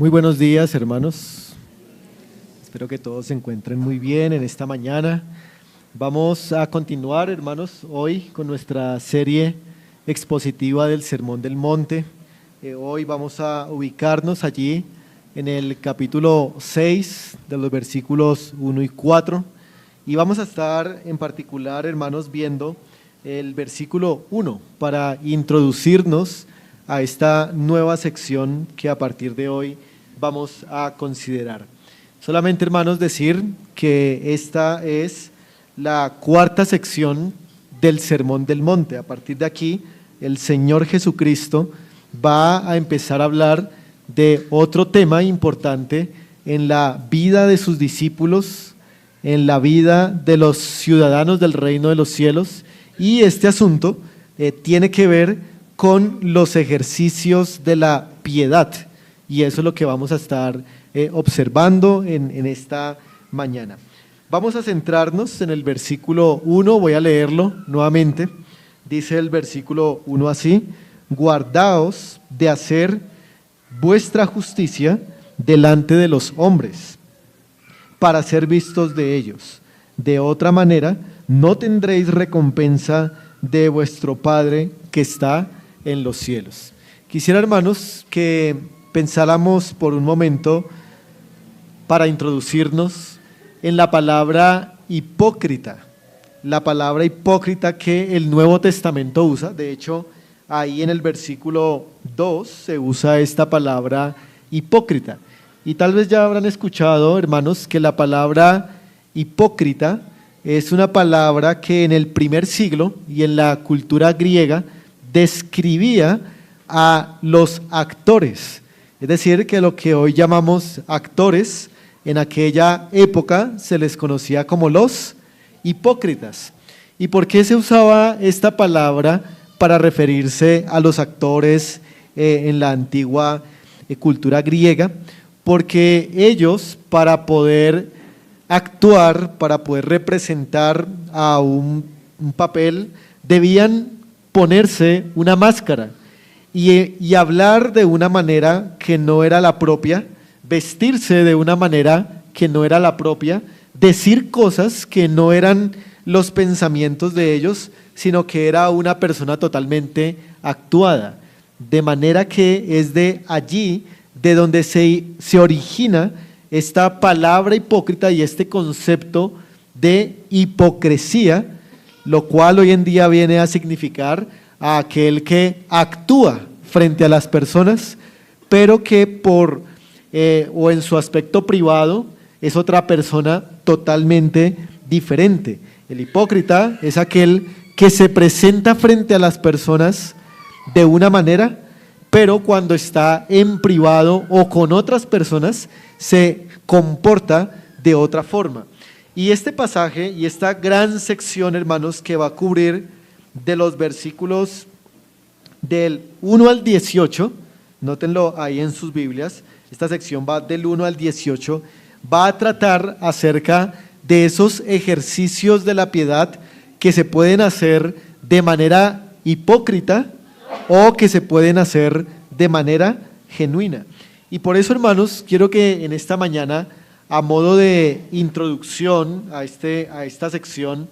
Muy buenos días, hermanos. Espero que todos se encuentren muy bien en esta mañana. Vamos a continuar, hermanos, hoy con nuestra serie expositiva del Sermón del Monte. Hoy vamos a ubicarnos allí en el capítulo 6 de los versículos 1 y 4. Y vamos a estar en particular, hermanos, viendo el versículo 1 para introducirnos a esta nueva sección que a partir de hoy vamos a considerar. Solamente, hermanos, decir que esta es la cuarta sección del Sermón del Monte. A partir de aquí, el Señor Jesucristo va a empezar a hablar de otro tema importante en la vida de sus discípulos, en la vida de los ciudadanos del reino de los cielos, y este asunto tiene que ver con los ejercicios de la piedad, y eso es lo que vamos a estar observando en esta mañana. Vamos a centrarnos en el versículo 1, voy a leerlo nuevamente. Dice el versículo 1 así: guardaos de hacer vuestra justicia delante de los hombres, para ser vistos de ellos. De otra manera, no tendréis recompensa de vuestro Padre que está en los cielos. Quisiera, hermanos, que pensáramos por un momento, para introducirnos, en la palabra hipócrita. La palabra hipócrita que el Nuevo Testamento usa. De hecho, ahí en el versículo 2 se usa esta palabra hipócrita. Y tal vez ya habrán escuchado, hermanos, que la palabra hipócrita es una palabra que en el primer siglo y en la cultura griega describía a los actores. Es decir, que lo que hoy llamamos actores, en aquella época se les conocía como los hipócritas. ¿Y por qué se usaba esta palabra para referirse a los actores en la antigua cultura griega? Porque ellos, para poder actuar, para poder representar a un papel, debían ponerse una máscara y hablar de una manera que no era la propia, vestirse de una manera que no era la propia, decir cosas que no eran los pensamientos de ellos, sino que era una persona totalmente actuada. De manera que es de allí de donde se origina esta palabra hipócrita y este concepto de hipocresía, lo cual hoy en día viene a significar a aquel que actúa frente a las personas, pero que o en su aspecto privado es otra persona totalmente diferente. El hipócrita es aquel que se presenta frente a las personas de una manera, pero cuando está en privado o con otras personas se comporta de otra forma. Y este pasaje y esta gran sección, hermanos, que va a cubrir de los versículos del 1 al 18, nótenlo ahí en sus Biblias, esta sección va del 1 al 18, va a tratar acerca de esos ejercicios de la piedad que se pueden hacer de manera hipócrita o que se pueden hacer de manera genuina. Y por eso, hermanos, quiero que en esta mañana, a modo de introducción a esta sección,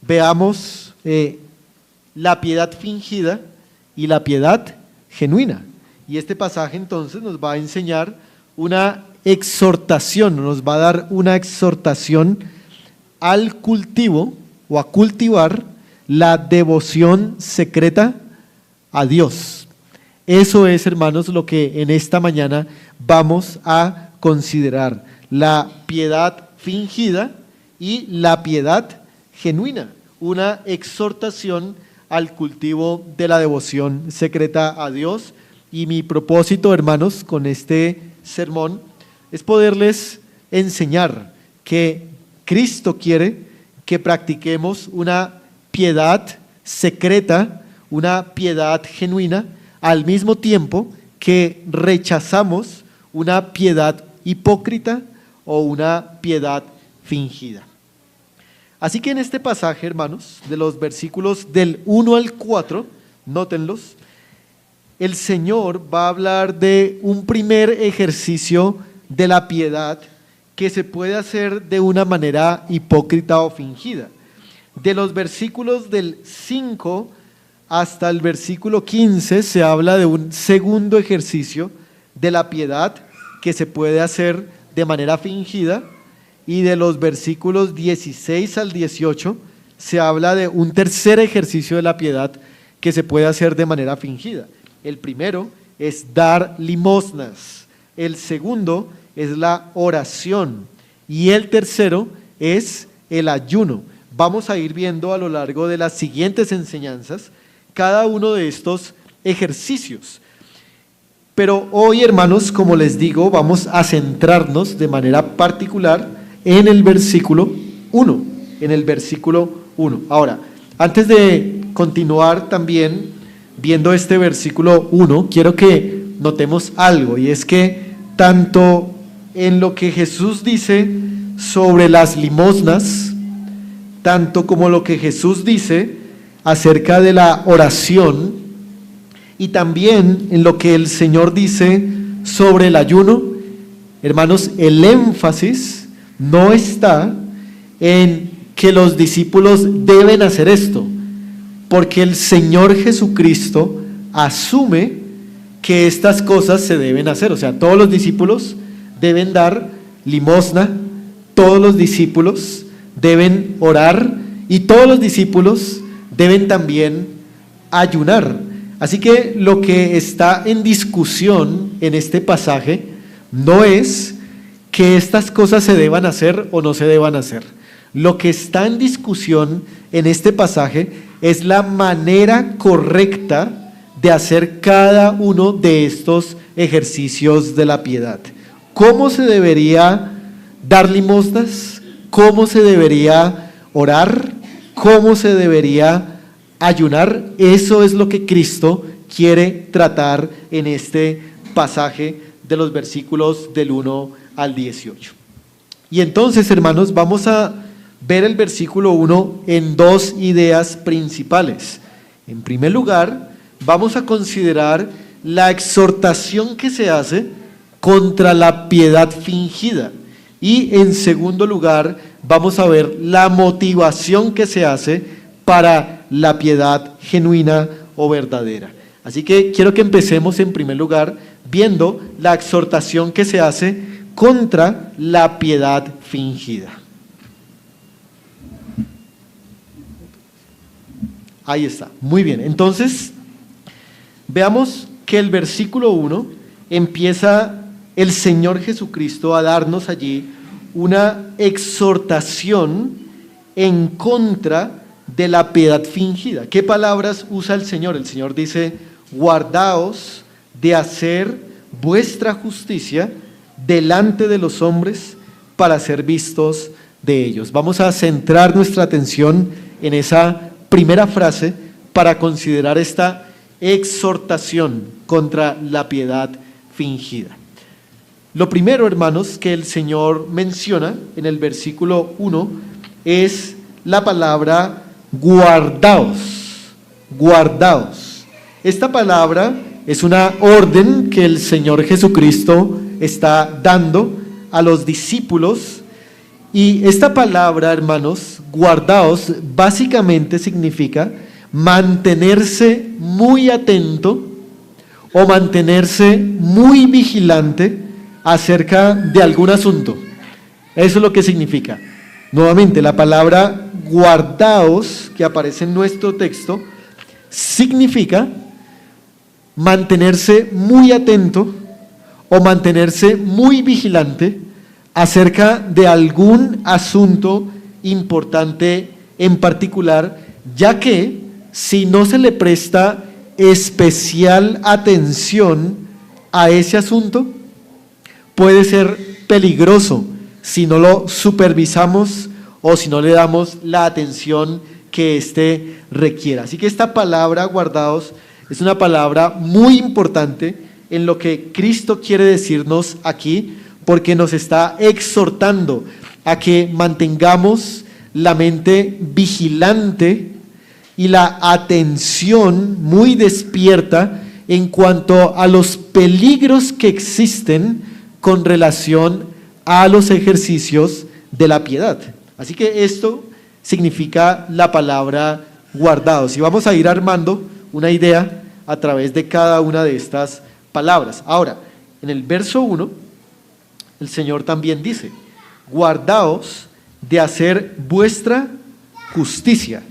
veamos la piedad fingida y la piedad genuina. Y este pasaje entonces nos va a enseñar una exhortación, nos va a dar una exhortación al cultivo o a cultivar la devoción secreta a Dios. Eso es, hermanos, lo que en esta mañana vamos a considerar: la piedad fingida y la piedad genuina, una exhortación al cultivo de la devoción secreta a Dios. Y mi propósito, hermanos, con este sermón es poderles enseñar que Cristo quiere que practiquemos una piedad secreta, una piedad genuina, al mismo tiempo que rechazamos una piedad hipócrita o una piedad fingida. Así que en este pasaje, hermanos, de los versículos del 1 al 4, nótenlos, el Señor va a hablar de un primer ejercicio de la piedad que se puede hacer de una manera hipócrita o fingida. De los versículos del 5 hasta el versículo 15 se habla de un segundo ejercicio de la piedad que se puede hacer de manera fingida, y de los versículos 16 al 18 se habla de un tercer ejercicio de la piedad que se puede hacer de manera fingida. El primero es dar limosnas, el segundo es la oración y el tercero es el ayuno. Vamos a ir viendo a lo largo de las siguientes enseñanzas cada uno de estos ejercicios. Pero hoy, hermanos, como les digo, vamos a centrarnos de manera particular en el versículo 1, en el versículo 1. Ahora, antes de continuar también viendo este versículo 1, quiero que notemos algo, y es que tanto en lo que Jesús dice sobre las limosnas, tanto como lo que Jesús dice acerca de la oración, y también en lo que el Señor dice sobre el ayuno, hermanos, el énfasis no está en que los discípulos deben hacer esto, porque el Señor Jesucristo asume que estas cosas se deben hacer. O sea, todos los discípulos deben dar limosna, todos los discípulos deben orar y todos los discípulos deben también ayunar. Así que lo que está en discusión en este pasaje no es que estas cosas se deban hacer o no se deban hacer. Lo que está en discusión en este pasaje es la manera correcta de hacer cada uno de estos ejercicios de la piedad. ¿Cómo se debería dar limosnas? ¿Cómo se debería orar? ¿Cómo se debería ayunar? Eso es lo que Cristo quiere tratar en este pasaje de los versículos del 1 al 18. Y entonces, hermanos, vamos a ver el versículo 1 en dos ideas principales. En primer lugar, vamos a considerar la exhortación que se hace contra la piedad fingida. Y en segundo lugar, vamos a ver la motivación que se hace para la piedad genuina o verdadera. Así que quiero que empecemos en primer lugar viendo la exhortación que se hace contra la piedad fingida. Ahí está, muy bien. Entonces, veamos que el versículo 1 empieza el Señor Jesucristo a darnos allí una exhortación en contra de la piedad fingida. ¿Qué palabras usa el Señor? El Señor dice: guardaos de hacer vuestra justicia delante de los hombres para ser vistos de ellos. Vamos a centrar nuestra atención en esa primera frase para considerar esta exhortación contra la piedad fingida. Lo primero, hermanos, que el Señor menciona en el versículo 1 es la palabra guardaos. Guardaos. Esta palabra es una orden que el Señor Jesucristo está dando a los discípulos, y esta palabra, hermanos, guardaos, básicamente significa mantenerse muy atento o mantenerse muy vigilante acerca de algún asunto. Eso es lo que significa. Nuevamente, la palabra guardaos, que aparece en nuestro texto, significa mantenerse muy atento o mantenerse muy vigilante acerca de algún asunto importante en particular, ya que si no se le presta especial atención a ese asunto, puede ser peligroso si no lo supervisamos o si no le damos la atención que éste requiera. Así que esta palabra guardaos es una palabra muy importante en lo que Cristo quiere decirnos aquí, porque nos está exhortando a que mantengamos la mente vigilante y la atención muy despierta en cuanto a los peligros que existen con relación a los ejercicios de la piedad. Así que esto significa la palabra guardados. Y vamos a ir armando una idea a través de cada una de estas palabras. Ahora, en el verso 1, el Señor también dice: guardaos de hacer vuestra justicia.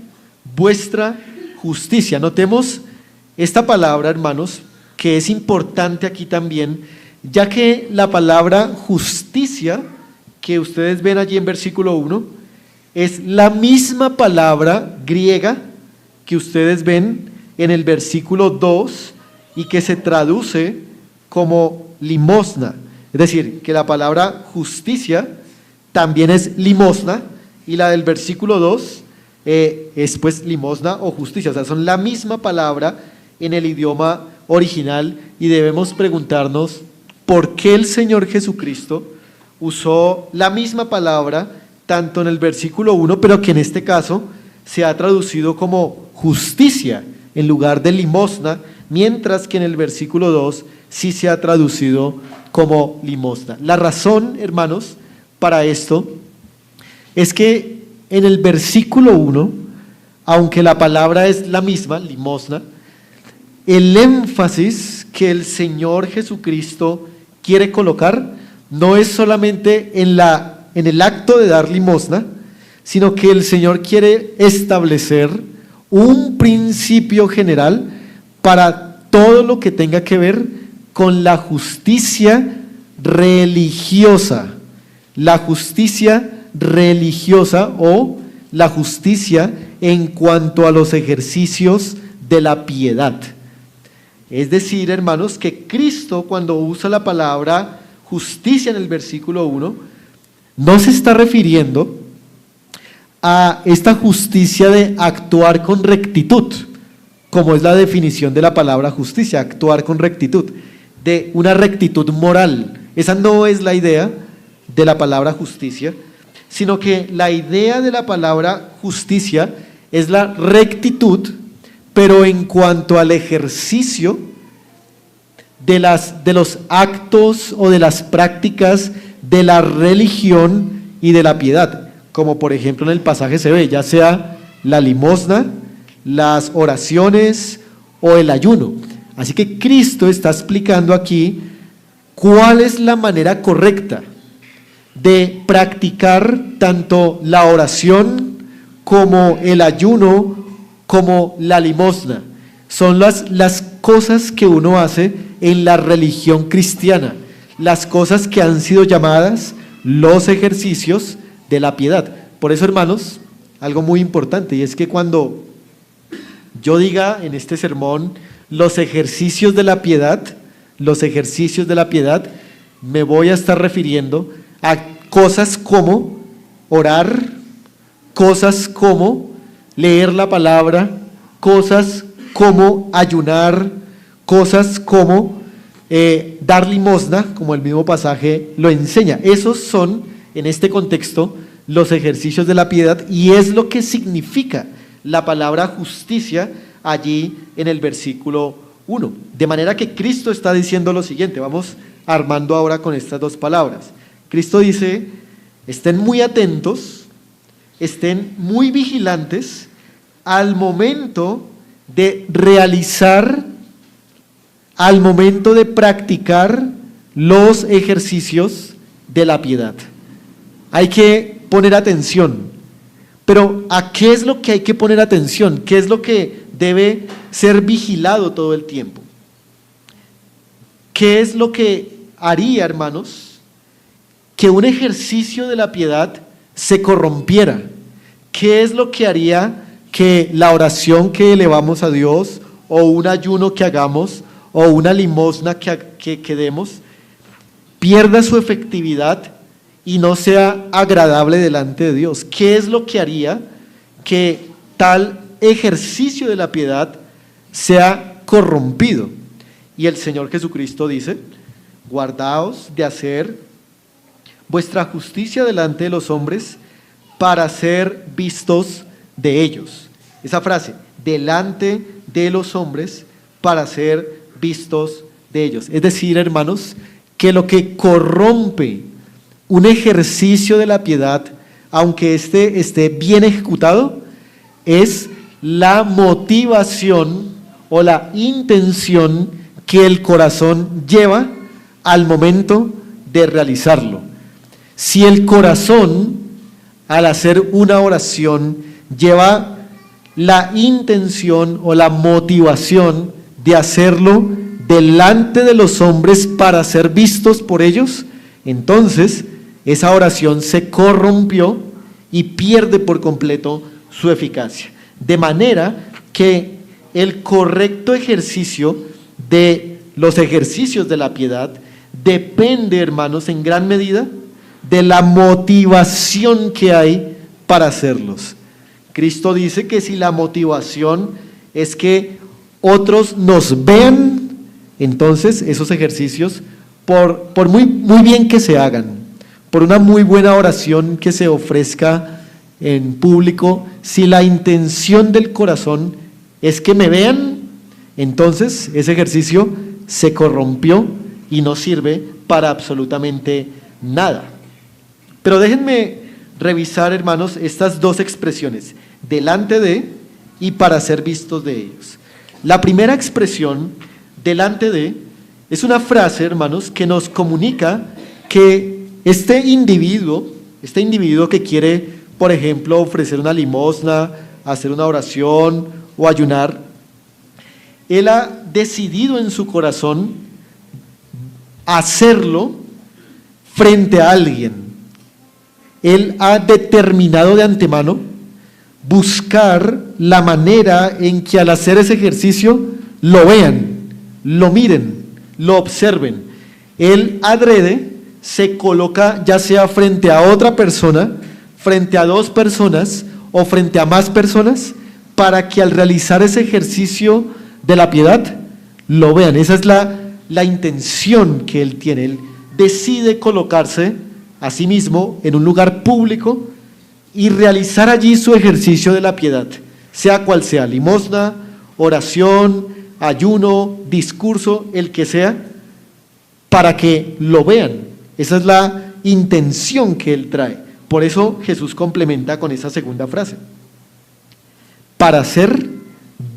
Vuestra justicia. Notemos esta palabra, hermanos, que es importante aquí también, ya que la palabra justicia que ustedes ven allí en versículo 1 es la misma palabra griega que ustedes ven en el versículo 2 y que se traduce como limosna. Es decir, que la palabra justicia también es limosna y la del versículo 2 es pues limosna o justicia. O sea, son la misma palabra en el idioma original y debemos preguntarnos por qué el Señor Jesucristo usó la misma palabra tanto en el versículo 1, pero que en este caso se ha traducido como justicia en lugar de limosna, mientras que en el versículo 2 sí se ha traducido como limosna. La razón, hermanos, para esto es que en el versículo 1, aunque la palabra es la misma, limosna, el énfasis que el Señor Jesucristo quiere colocar no es solamente en el acto de dar limosna, sino que el Señor quiere establecer un principio general para todo lo que tenga que ver con la justicia religiosa. La justicia religiosa o la justicia en cuanto a los ejercicios de la piedad. Es decir, hermanos, que Cristo, cuando usa la palabra justicia en el versículo 1, no se está refiriendo a esta justicia de actuar con rectitud, como es la definición de la palabra justicia, actuar con rectitud, de una rectitud moral. Esa no es la idea de la palabra justicia, sino que la idea de la palabra justicia es la rectitud, pero en cuanto al ejercicio de los actos o de las prácticas de la religión y de la piedad, como por ejemplo en el pasaje se ve, ya sea la limosna, las oraciones o el ayuno. Así que Cristo está explicando aquí cuál es la manera correcta de practicar tanto la oración como el ayuno, como la limosna. Son las cosas que uno hace en la religión cristiana, las cosas que han sido llamadas los ejercicios de la piedad. Por eso, hermanos, algo muy importante, y es que cuando yo diga en este sermón los ejercicios de la piedad, me voy a estar refiriendo a cosas como orar, cosas como leer la palabra, cosas como ayunar, cosas como dar limosna, como el mismo pasaje lo enseña. Esos son, en este contexto, los ejercicios de la piedad, y es lo que significa la palabra justicia allí en el versículo 1. De manera que Cristo está diciendo lo siguiente, vamos armando ahora con estas dos palabras. Cristo dice: estén muy atentos, estén muy vigilantes al momento de realizar, al momento de practicar los ejercicios de la piedad. Hay que poner atención. Pero ¿a qué es lo que hay que poner atención? ¿Qué es lo que debe ser vigilado todo el tiempo? ¿Qué es lo que haría, hermanos, que un ejercicio de la piedad se corrompiera? ¿Qué es lo que haría que la oración que elevamos a Dios, o un ayuno que hagamos, o una limosna que demos, pierda su efectividad y no sea agradable delante de Dios? ¿Qué es lo que haría que tal ejercicio de la piedad sea corrompido? Y el Señor Jesucristo dice: guardaos de hacer vuestra justicia delante de los hombres para ser vistos de ellos. Esa frase, delante de los hombres para ser vistos de ellos. Es decir, hermanos, que lo que corrompe un ejercicio de la piedad, aunque éste esté bien ejecutado, es la motivación o la intención que el corazón lleva al momento de realizarlo. Si el corazón, al hacer una oración, lleva la intención o la motivación de hacerlo delante de los hombres para ser vistos por ellos, entonces esa oración se corrompió y pierde por completo su eficacia. De manera que el correcto ejercicio de los ejercicios de la piedad depende, hermanos, en gran medida de la motivación que hay para hacerlos. Cristo dice que si la motivación es que otros nos vean, entonces esos ejercicios, por muy bien que se hagan, por una muy buena oración que se ofrezca en público, si la intención del corazón es que me vean, entonces ese ejercicio se corrompió y no sirve para absolutamente nada. Pero déjenme revisar, hermanos, estas dos expresiones, delante de y para ser vistos de ellos. La primera expresión, delante de, es una frase, hermanos, que nos comunica que este individuo que quiere, por ejemplo, ofrecer una limosna, hacer una oración o ayunar, él ha decidido en su corazón hacerlo frente a alguien. Él ha determinado de antemano buscar la manera en que al hacer ese ejercicio lo vean, lo miren, lo observen. Él adrede se coloca ya sea frente a otra persona, frente a dos personas o frente a más personas, para que al realizar ese ejercicio de la piedad lo vean. Esa es la intención que él tiene. Él decide colocarse a sí mismo en un lugar público y realizar allí su ejercicio de la piedad, sea cual sea, limosna, oración, ayuno, discurso, el que sea, para que lo vean. Esa es la intención que él trae. Por eso Jesús complementa con esa segunda frase: para ser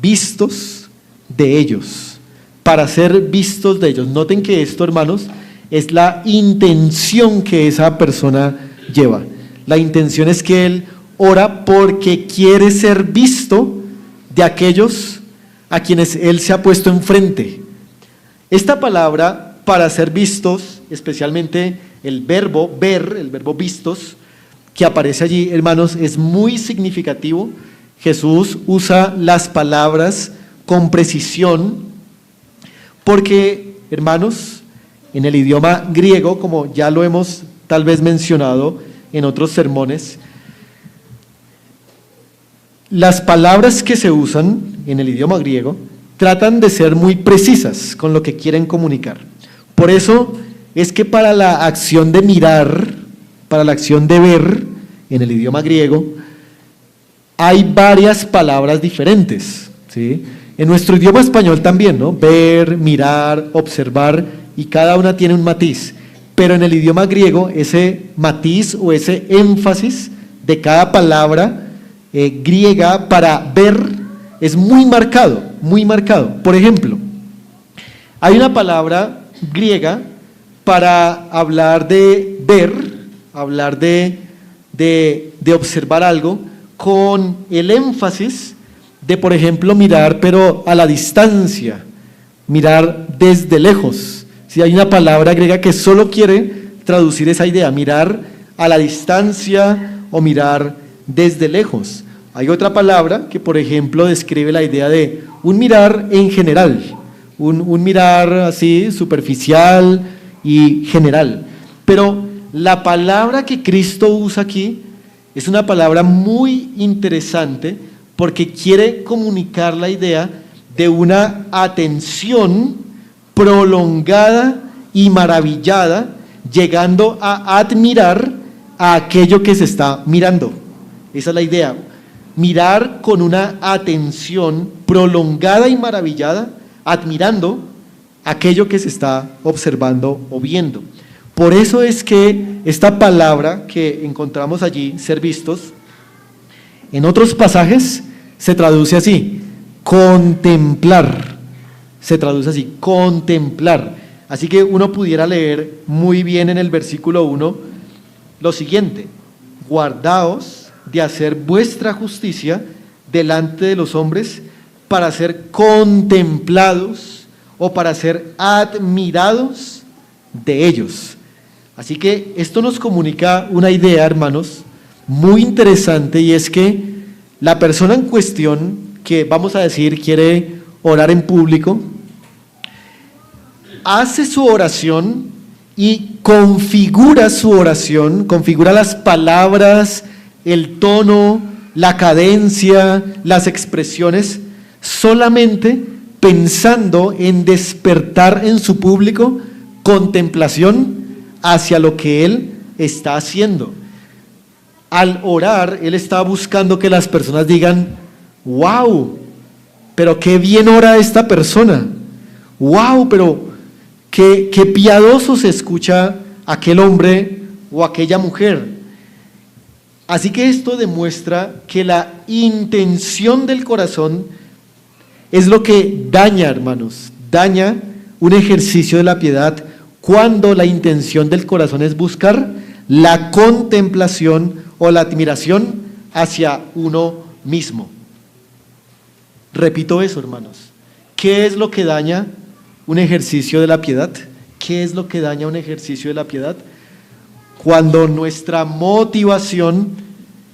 vistos de ellos, para ser vistos de ellos. Noten que esto, hermanos, es la intención que esa persona lleva. La intención es que él ora porque quiere ser visto de aquellos a quienes él se ha puesto enfrente. Esta palabra, para ser vistos, especialmente el verbo ver, el verbo vistos, que aparece allí, hermanos, es muy significativo. Jesús usa las palabras con precisión porque, hermanos, en el idioma griego, como ya lo hemos tal vez mencionado en otros sermones, las palabras que se usan en el idioma griego tratan de ser muy precisas con lo que quieren comunicar. Por eso es que para la acción de mirar, para la acción de ver en el idioma griego, hay varias palabras diferentes, ¿sí? En nuestro idioma español también, ¿no? Ver, mirar, observar, y cada una tiene un matiz. Pero en el idioma griego, ese matiz o ese énfasis de cada palabra griega para ver es muy marcado, muy marcado. Por ejemplo, hay una palabra griega para hablar de ver, hablar de observar algo, con el énfasis de, por ejemplo, mirar pero a la distancia, mirar desde lejos. Si hay una palabra griega que solo quiere traducir esa idea, mirar a la distancia o mirar desde lejos. Hay otra palabra que, por ejemplo, describe la idea de un mirar en general, un mirar así superficial y general. Pero la palabra que Cristo usa aquí es una palabra muy interesante porque quiere comunicar la idea de una atención prolongada y maravillada, llegando a admirar a aquello que se está mirando. Esa es la idea. Mirar con una atención prolongada y maravillada, admirando aquello que se está observando o viendo. Por eso es que esta palabra que encontramos allí, ser vistos, en otros pasajes se traduce así, contemplar. Se traduce así, contemplar. Así que uno pudiera leer muy bien en el versículo 1 lo siguiente: guardaos de hacer vuestra justicia delante de los hombres para ser contemplados o para ser admirados de ellos. Así que esto nos comunica una idea, hermanos, muy interesante, y es que la persona en cuestión, que vamos a decir quiere orar en público, hace su oración y configura su oración, configura las palabras, el tono, la cadencia, las expresiones, solamente pensando en despertar en su público contemplación hacia lo que él está haciendo. Al orar, él está buscando que las personas digan: wow, pero qué bien ora esta persona. Wow, pero qué piadoso se escucha aquel hombre o aquella mujer. Así que esto demuestra que la intención del corazón es lo que daña, hermanos, daña un ejercicio de la piedad, cuando la intención del corazón es buscar la contemplación o la admiración hacia uno mismo. Repito eso, hermanos. ¿Qué es lo que daña un ejercicio de la piedad? ¿Qué es lo que daña un ejercicio de la piedad? Cuando nuestra motivación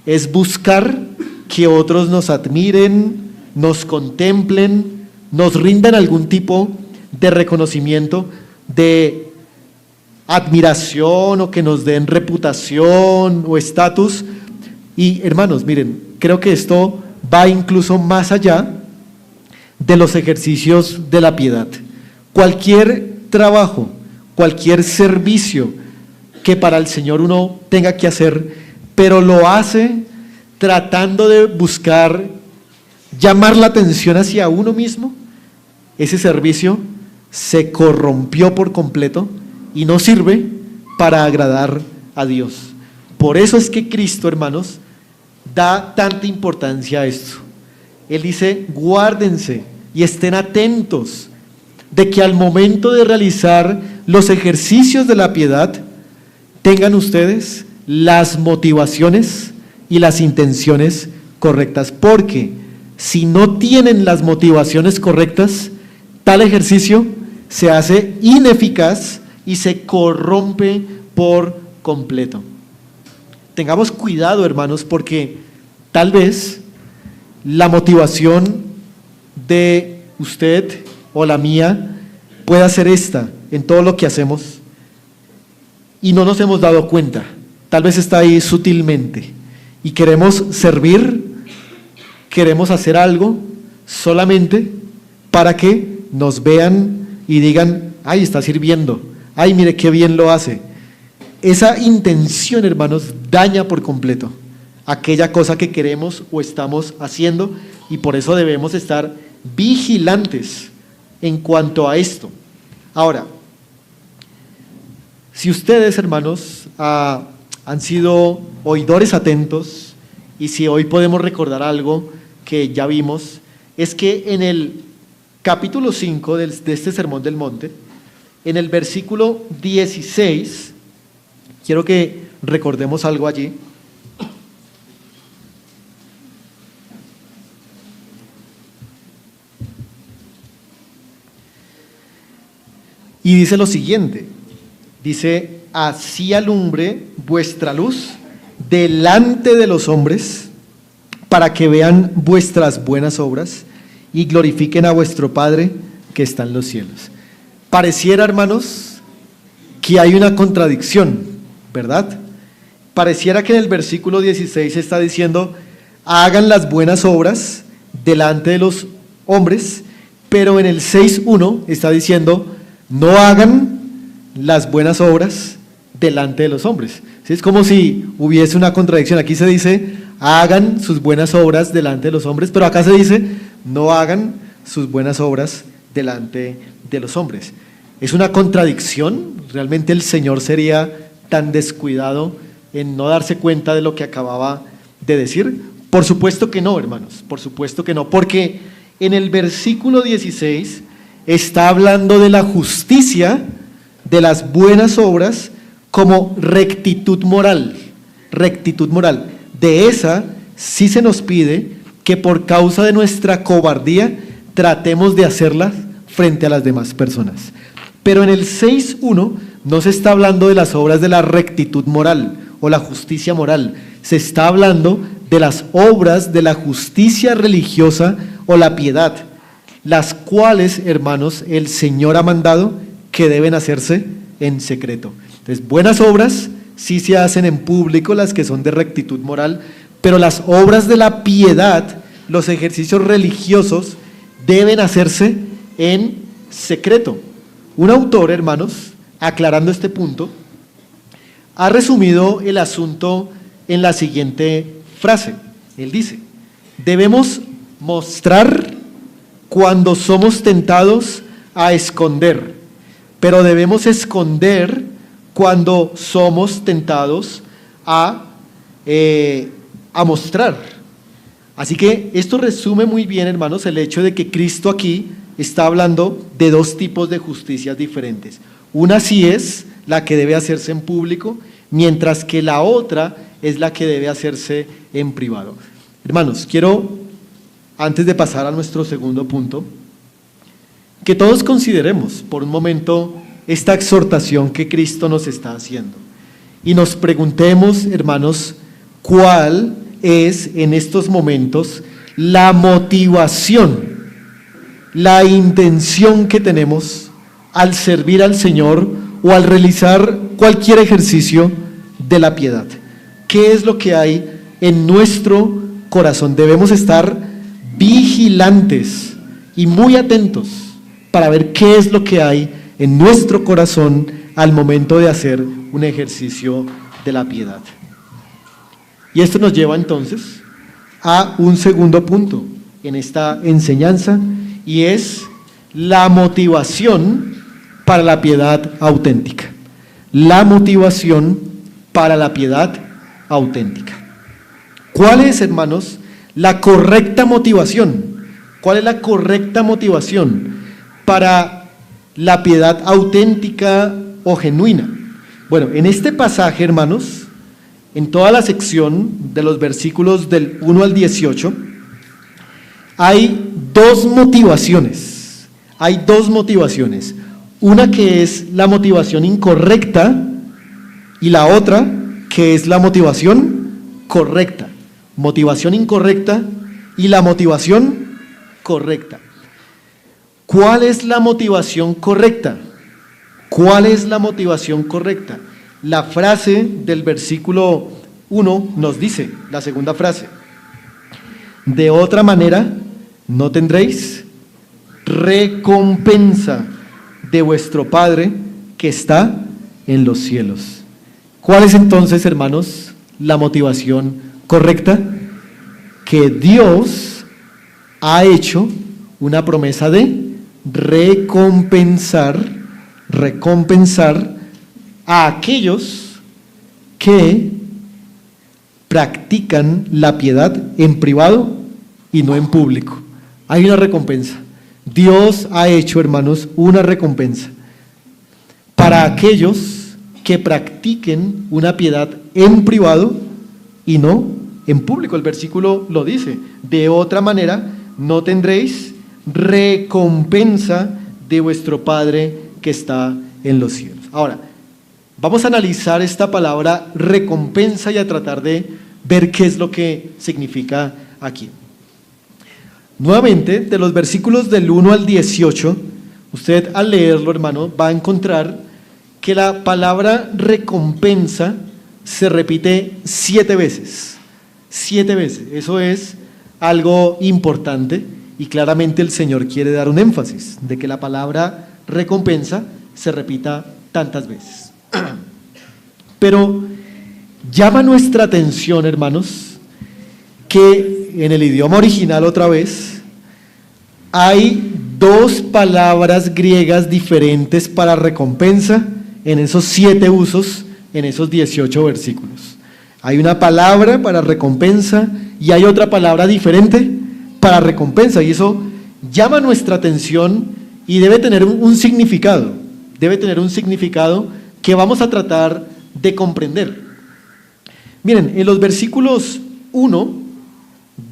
es buscar que otros nos admiren, nos contemplen, nos rindan algún tipo de reconocimiento, de admiración, o que nos den reputación o estatus. Y hermanos, miren, creo que esto va incluso más allá de los ejercicios de la piedad. Cualquier trabajo, cualquier servicio que para el Señor uno tenga que hacer, pero lo hace tratando de buscar llamar la atención hacia uno mismo, ese servicio se corrompió por completo y no sirve para agradar a Dios. Por eso es que Cristo, hermanos, da tanta importancia a esto. Él dice: guárdense y estén atentos de que al momento de realizar los ejercicios de la piedad, tengan ustedes las motivaciones y las intenciones correctas, porque si no tienen las motivaciones correctas, tal ejercicio se hace ineficaz y se corrompe por completo. Tengamos cuidado, hermanos, porque tal vez la motivación de usted o la mía pueda ser esta en todo lo que hacemos y no nos hemos dado cuenta. Tal vez está ahí sutilmente y queremos servir, queremos hacer algo solamente para que nos vean y digan: ay, está sirviendo, ay, mire qué bien lo hace. Esa intención, hermanos, daña por completo aquella cosa que queremos o estamos haciendo, y por eso debemos estar vigilantes en cuanto a esto. Ahora, si ustedes, hermanos, han sido oidores atentos, y si hoy podemos recordar algo que ya vimos, es que en el capítulo 5 de este Sermón del Monte, en el versículo 16, quiero que recordemos algo allí. Y dice lo siguiente, dice: así alumbre vuestra luz delante de los hombres, para que vean vuestras buenas obras y glorifiquen a vuestro Padre que está en los cielos. Pareciera, hermanos, que hay una contradicción, ¿verdad? Pareciera que en el versículo 16 está diciendo: hagan las buenas obras delante de los hombres, pero en el 6:1 está diciendo: no hagan las buenas obras delante de los hombres. ¿Sí? Es como si hubiese una contradicción. Aquí se dice: hagan sus buenas obras delante de los hombres, pero acá se dice: no hagan sus buenas obras delante de los hombres. ¿Es una contradicción? ¿Realmente el Señor sería tan descuidado en no darse cuenta de lo que acababa de decir? Por supuesto que no, hermanos, por supuesto que no, porque en el versículo 16 está hablando de la justicia, de las buenas obras, como rectitud moral, rectitud moral. De esa sí se nos pide que por causa de nuestra cobardía tratemos de hacerlas frente a las demás personas. Pero en el 6.1 no se está hablando de las obras de la rectitud moral o la justicia moral, se está hablando de las obras de la justicia religiosa o la piedad, las cuales, hermanos, el Señor ha mandado que deben hacerse en secreto. Entonces, buenas obras sí se hacen en público, las que son de rectitud moral, pero las obras de la piedad, los ejercicios religiosos, deben hacerse en secreto. Un autor, hermanos, aclarando este punto, ha resumido el asunto en la siguiente frase. Él dice: debemos mostrar cuando somos tentados a esconder, pero debemos esconder cuando somos tentados a mostrar. Así que esto resume muy bien, hermanos, el hecho de que Cristo aquí está hablando de dos tipos de justicias diferentes. Una sí es la que debe hacerse en público, mientras que la otra es la que debe hacerse en privado. Hermanos, quiero, antes de pasar a nuestro segundo punto, que todos consideremos por un momento esta exhortación que Cristo nos está haciendo y nos preguntemos, hermanos, cuál es en estos momentos la motivación, la intención que tenemos al servir al Señor o al realizar cualquier ejercicio de la piedad. ¿Qué es lo que hay en nuestro corazón? Debemos estar vigilantes y muy atentos para ver qué es lo que hay en nuestro corazón al momento de hacer un ejercicio de la piedad. Y esto nos lleva entonces a un segundo punto en esta enseñanza, y es la motivación para la piedad auténtica. La motivación para la piedad auténtica. ¿Cuál es, hermanos, la correcta motivación? ¿Cuál es la correcta motivación para la piedad auténtica o genuina? Bueno, en este pasaje, hermanos, en toda la sección de los versículos del 1 al 18, hay dos motivaciones. Hay dos motivaciones. Una que es la motivación incorrecta y la otra que es la motivación correcta. Motivación incorrecta y la motivación correcta. ¿Cuál es la motivación correcta? ¿Cuál es la motivación correcta? La frase del versículo 1 nos dice, la segunda frase: de otra manera no tendréis recompensa de vuestro Padre que está en los cielos. ¿Cuál es entonces, hermanos, la motivación correcta? Que Dios ha hecho una promesa de recompensar a aquellos que practican la piedad en privado y no en público. Hay una recompensa. Dios ha hecho, hermanos, una recompensa para aquellos que practiquen una piedad en privado y no en público. El versículo lo dice: de otra manera no tendréis recompensa de vuestro Padre que está en los cielos. Ahora, vamos a analizar esta palabra recompensa y a tratar de ver qué es lo que significa aquí. Nuevamente, de los versículos del 1 al 18, usted al leerlo, hermano, va a encontrar que la palabra recompensa se repite 7 veces. 7 veces. Eso es algo importante y claramente el Señor quiere dar un énfasis de que la palabra recompensa se repita tantas veces. Pero llama nuestra atención, hermanos, que en el idioma original otra vez, Hay dos palabras griegas diferentes para recompensa en esos 7 usos, en esos 18 versículos. Hay una palabra para recompensa y hay otra palabra diferente para recompensa, y eso llama nuestra atención y debe tener un significado, que vamos a tratar de comprender. Miren, en los versículos 1,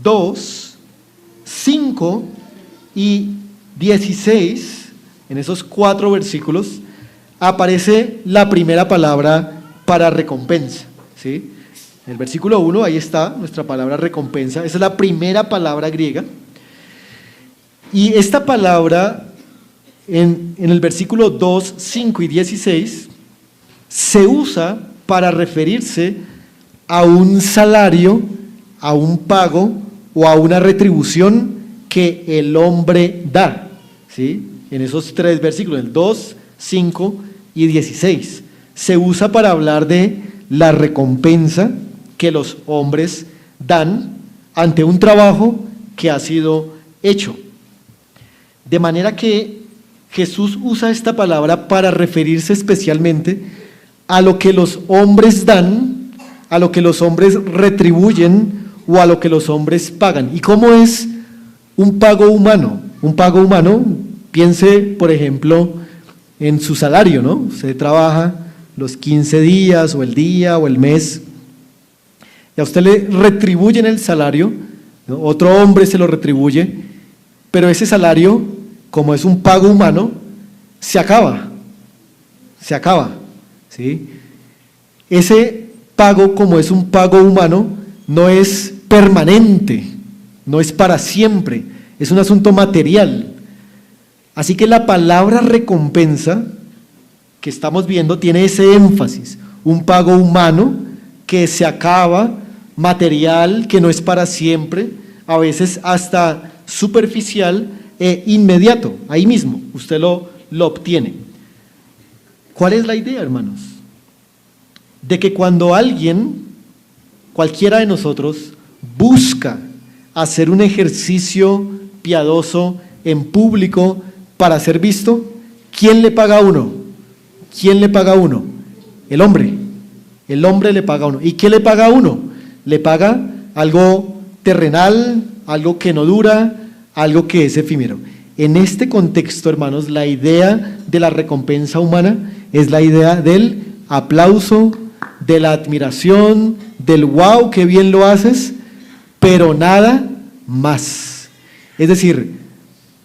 2, 5 y 16, en esos 4 versículos, aparece la primera palabra para recompensa, ¿sí? En el versículo 1, ahí está nuestra palabra recompensa, esa es la primera palabra griega. Y esta palabra, en el versículo 2, 5 y 16, se usa para referirse a un salario, a un pago o a una retribución que el hombre da, ¿sí? En esos 3 versículos, el 2, 5 y 16, se usa para hablar de la recompensa que los hombres dan ante un trabajo que ha sido hecho. De manera que Jesús usa esta palabra para referirse especialmente a lo que los hombres dan, a lo que los hombres retribuyen o a lo que los hombres pagan. ¿Y cómo es un pago humano? Un pago humano, piense, por ejemplo, en su salario, ¿no? Usted trabaja los 15 días o el día o el mes y a usted le retribuyen el salario, ¿no? Otro hombre se lo retribuye, pero ese salario, como es un pago humano, se acaba, ¿sí? Ese pago, como es un pago humano, no es permanente, no es para siempre, es un asunto material. Así que la palabra recompensa que estamos viendo tiene ese énfasis, un pago humano que se acaba, material, que no es para siempre, a veces hasta superficial e inmediato, ahí mismo, usted lo obtiene. ¿Cuál es la idea, hermanos? De que cuando alguien, cualquiera de nosotros, busca hacer un ejercicio piadoso en público para ser visto, ¿quién le paga a uno? ¿Quién le paga a uno? El hombre. El hombre le paga a uno. ¿Y qué le paga a uno? Le paga algo terrenal, algo que no dura, algo que es efímero. En este contexto, hermanos, la idea de la recompensa humana es la idea del aplauso, de la admiración, del wow, qué bien lo haces, pero nada más. Es decir,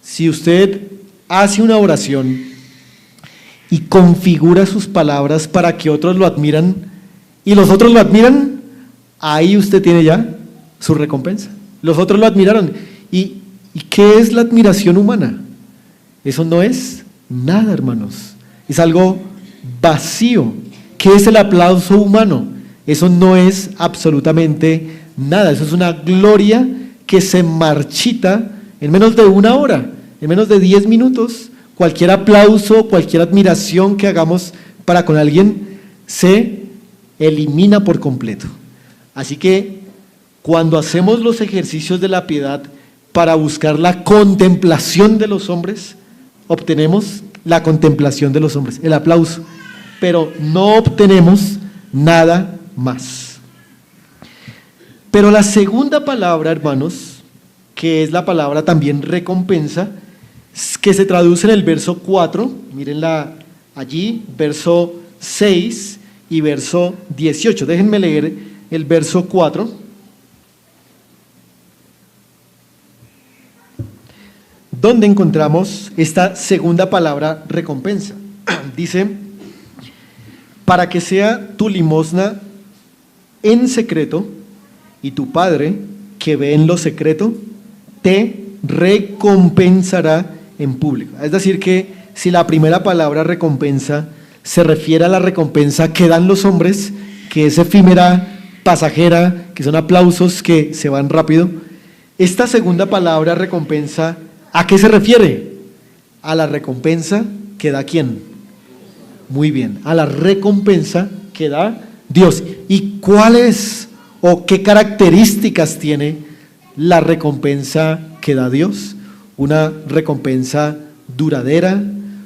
si usted hace una oración y configura sus palabras para que otros lo admiran y los otros lo admiran, ahí usted tiene ya su recompensa. Los otros lo admiraron. ¿Y qué es la admiración humana? Eso no es nada, hermanos. Es algo vacío. ¿Qué es el aplauso humano? Eso no es absolutamente nada. Eso es una gloria que se marchita en menos de 1 hora, en menos de 10 minutos. Cualquier aplauso, cualquier admiración que hagamos para con alguien se elimina por completo. Así que cuando hacemos los ejercicios de la piedad para buscar la contemplación de los hombres, obtenemos la contemplación de los hombres, el aplauso, pero no obtenemos nada más. Pero la segunda palabra, hermanos, que es la palabra también recompensa, que se traduce en el verso 4, mírenla allí, verso 6 y verso 18. Déjenme leer el verso 4, donde encontramos esta segunda palabra recompensa. Dice, para que sea tu limosna en secreto, y tu Padre, que ve en lo secreto, te recompensará en público. Es decir que si la primera palabra recompensa se refiere a la recompensa que dan los hombres, que es efímera, pasajera, que son aplausos que se van rápido, esta segunda palabra recompensa, ¿a qué se refiere? A la recompensa que da ¿quién? Muy bien, a la recompensa que da Dios. ¿Y cuál es o qué características tiene la recompensa que da Dios? una recompensa duradera,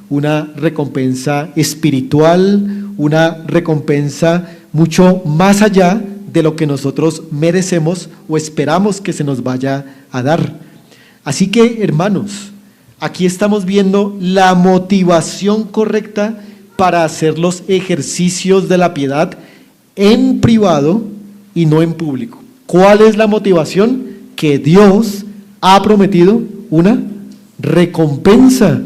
una recompensa espiritual, una recompensa mucho más allá de lo que nosotros merecemos o esperamos que se nos vaya a dar. Así que, hermanos, aquí estamos viendo la motivación correcta para hacer los ejercicios de la piedad en privado y no en público. ¿Cuál es la motivación? Que Dios ha prometido una recompensa,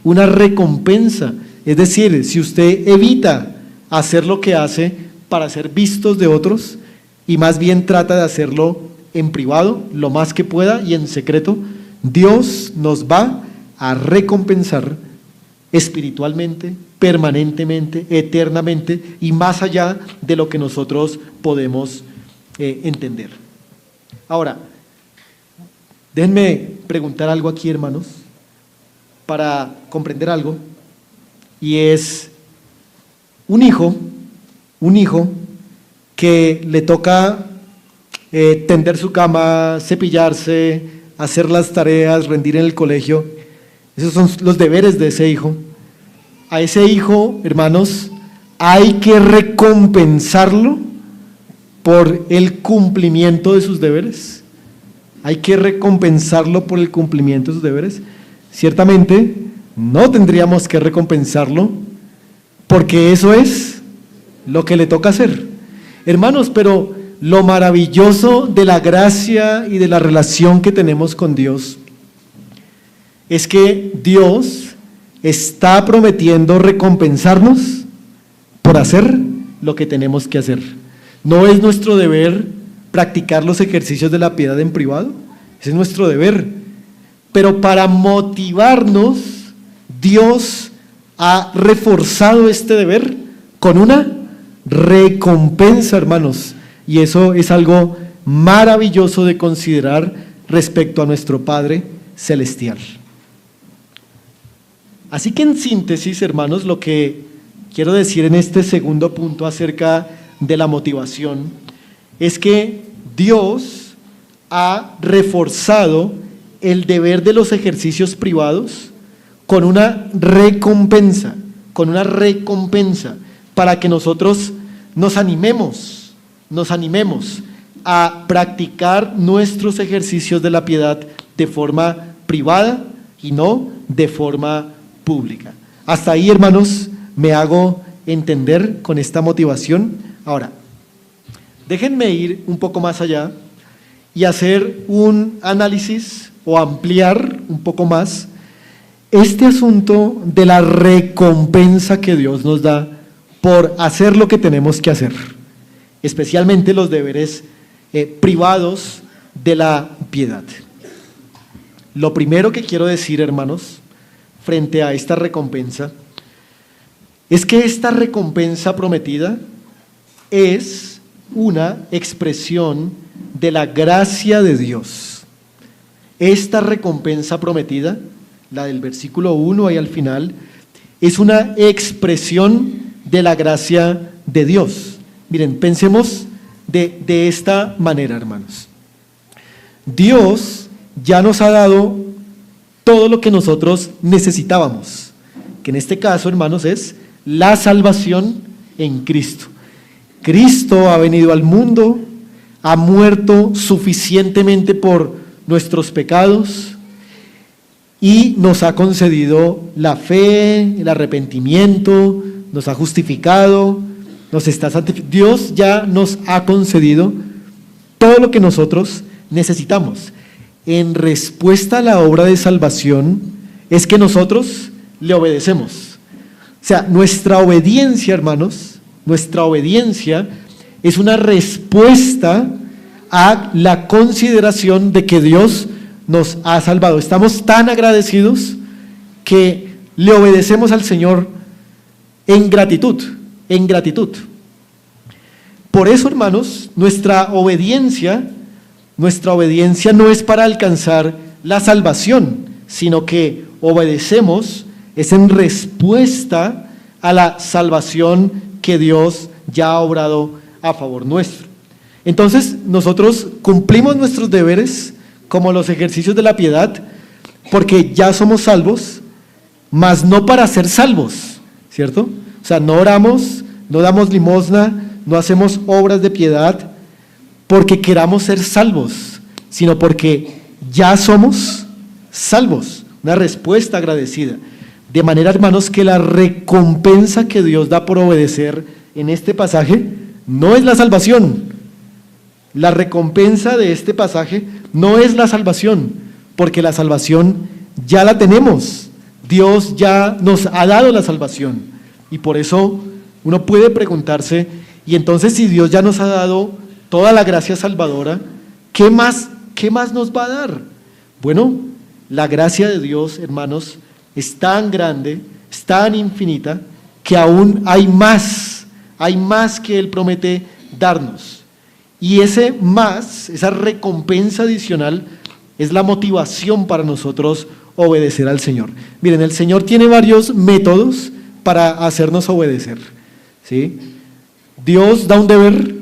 una recompensa. Es decir, si usted evita hacer lo que hace para ser vistos de otros y más bien trata de hacerlo en privado, lo más que pueda y en secreto, Dios nos va a recompensar espiritualmente, permanentemente, eternamente y más allá de lo que nosotros podemos entender. Ahora, déjenme preguntar algo aquí, hermanos, para comprender algo, y es un hijo que le toca tender su cama, cepillarse, hacer las tareas, rendir en el colegio. Esos son los deberes de ese hijo. A ese hijo, hermanos, hay que recompensarlo por el cumplimiento de sus deberes. Hay que recompensarlo por el cumplimiento de sus deberes. Ciertamente, no tendríamos que recompensarlo porque eso es lo que le toca hacer. Hermanos, pero lo maravilloso de la gracia y de la relación que tenemos con Dios es que Dios está prometiendo recompensarnos por hacer lo que tenemos que hacer. No es nuestro deber practicar los ejercicios de la piedad en privado, ese es nuestro deber. Pero para motivarnos, Dios ha reforzado este deber con una recompensa, hermanos. Y eso es algo maravilloso de considerar respecto a nuestro Padre Celestial. Así que en síntesis, hermanos, lo que quiero decir en este segundo punto acerca de la motivación es que Dios ha reforzado el deber de los ejercicios privados con una recompensa para que nosotros nos animemos a practicar nuestros ejercicios de la piedad de forma privada y no de forma pública. Hasta ahí, hermanos, me hago entender con esta motivación. Ahora, déjenme ir un poco más allá y hacer un análisis o ampliar un poco más este asunto de la recompensa que Dios nos da por hacer lo que tenemos que hacer, especialmente los deberes privados de la piedad. Lo primero que quiero decir, hermanos, frente a esta recompensa, es que esta recompensa prometida es una expresión de la gracia de Dios. Esta recompensa prometida, la del versículo 1 ahí al final, es una expresión de la gracia de Dios. Miren, pensemos de esta manera, hermanos. Dios ya nos ha dado todo lo que nosotros necesitábamos, que en este caso, hermanos, es la salvación en Cristo. Cristo ha venido al mundo, ha muerto suficientemente por nuestros pecados y nos ha concedido la fe, el arrepentimiento, nos ha justificado, nos está santificando. Dios ya nos ha concedido todo lo que nosotros necesitamos. En respuesta a la obra de salvación es que nosotros le obedecemos. O sea, nuestra obediencia, hermanos, nuestra obediencia es una respuesta a la consideración de que Dios nos ha salvado. Estamos tan agradecidos que le obedecemos al Señor en gratitud, en gratitud. Por eso, hermanos, nuestra obediencia no es para alcanzar la salvación, sino que obedecemos es en respuesta a la salvación que Dios ya ha obrado a favor nuestro. Entonces, nosotros cumplimos nuestros deberes como los ejercicios de la piedad porque ya somos salvos, mas no para ser salvos, ¿cierto? O sea, no oramos, no damos limosna, no hacemos obras de piedad porque queramos ser salvos, sino porque ya somos salvos. Una respuesta agradecida. De manera, hermanos, que la recompensa que Dios da por obedecer en este pasaje no es la salvación. La recompensa de este pasaje no es la salvación, porque la salvación ya la tenemos. Dios ya nos ha dado la salvación. Y por eso uno puede preguntarse, y entonces si Dios ya nos ha dado toda la gracia salvadora, ¿qué más nos va a dar? Bueno, la gracia de Dios, hermanos, es tan grande, es tan infinita, que aún hay más que Él promete darnos. Y ese más, esa recompensa adicional, es la motivación para nosotros obedecer al Señor. Miren, el Señor tiene varios métodos para hacernos obedecer, ¿sí? Dios da un deber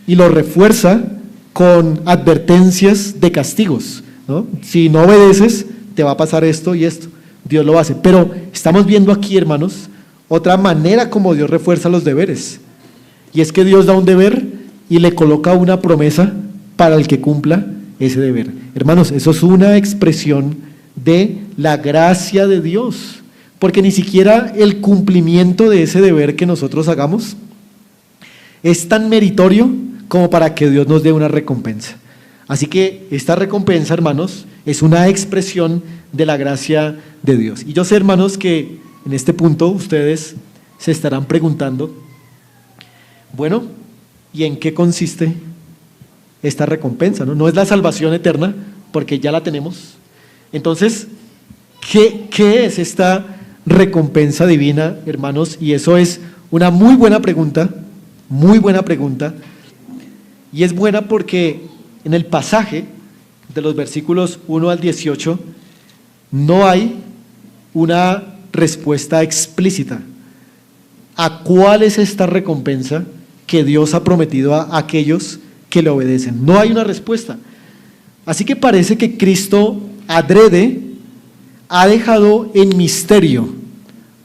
y lo refuerza con advertencias de castigos, ¿no? Si no obedeces, te va a pasar esto y esto. Dios lo hace. Pero estamos viendo aquí, hermanos, otra manera como Dios refuerza los deberes. Y es que Dios da un deber y le coloca una promesa para el que cumpla ese deber. Hermanos, eso es una expresión de la gracia de Dios, porque ni siquiera el cumplimiento de ese deber que nosotros hagamos es tan meritorio como para que Dios nos dé una recompensa. Así que esta recompensa, hermanos, es una expresión de la gracia de Dios. Y yo sé, hermanos, que en este punto ustedes se estarán preguntando, bueno, ¿y en qué consiste esta recompensa? No es la salvación eterna, porque ya la tenemos. Entonces, ¿qué es esta recompensa divina, hermanos? Y eso es una muy buena pregunta, y es buena porque en el pasaje de los versículos 1 al 18 no hay una respuesta explícita a cuál es esta recompensa que Dios ha prometido a aquellos que le obedecen. No hay una respuesta. Así que parece que Cristo adrede ha dejado en misterio